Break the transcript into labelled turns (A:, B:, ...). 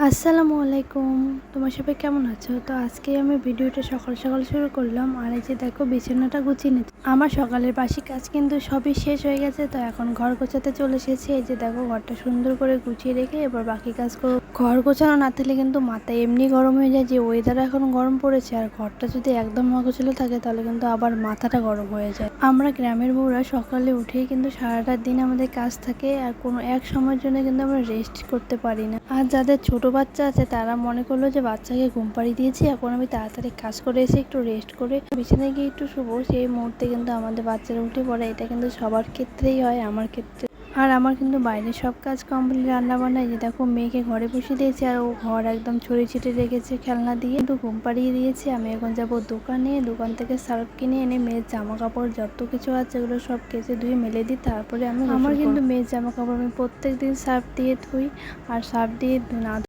A: আসসালামু আলাইকুম। তোমার সবাই কেমন আছো? তো আজকে আমি ভিডিওটা সকাল সকাল শুরু করলাম। আর এই যে দেখো বিছানাটা গুছিয়ে নিচ্ছি। আমার সকালের বাসি কাজ কিন্তু সবই শেষ হয়ে গেছে, তো এখন ঘর গোছাতে চলে এসেছি। এই যে দেখো ঘরটা সুন্দর করে গুছিয়ে রেখে এবার বাকি কাজ করব। ঘর গোছানো না থাকলে কিন্তু মাথা এমনি গরম হয়ে যায়, যে ওয়েদার এখন গরম পড়েছে, আর ঘরটা যদি একদম অগোছালো থাকে তাহলে কিন্তু আবার মাথাটা গরম হয়ে যায়। আমরা গ্রামের বউরা সকালে উঠেই কিন্তু সারাটা দিন আমাদের কাজ থাকে, আর কোনো এক সময়ের জন্য কিন্তু আমরা রেস্ট করতে পারি না। আর যাদের ছোট বাচ্চা আছে তারা মনে করলো যে বাচ্চাকে ঘুম পাড়িয়ে দিয়েছি, এখন আমি তাড়াতাড়ি কাজ করে এসে একটু রেস্ট করে বিছানায় গিয়ে একটু শুবো, সেই মুহূর্তে কিন্তু আমাদের বাচ্চারা উঠে পড়ে। এটা কিন্তু সবার ক্ষেত্রেই হয়, আমার ক্ষেত্রে। আর আমার কিন্তু বাইরে সব কাজ কমপ্লিট, রান্না বান্না। যে দেখো মেয়েকে ঘরে বসিয়ে দিয়েছি, আর ও ঘর একদম ছড়িয়ে ছিটিয়ে রেখেছে খেলনা দিয়ে, একটু ঘুম পাড়িয়ে দিয়েছি। আমি এখন যাবো দোকানে, দোকান থেকে সার্ফ কিনে এনে মেয়ের জামা কাপড় যত কিছু আছে এগুলো সব কেচে ধুয়ে মেলে দিই, তারপরে আমি আমার কিন্তু মেয়ের জামা কাপড় আমি প্রত্যেক দিন সার্ফ দিয়ে ধুই। আর সার্ফ দিয়ে না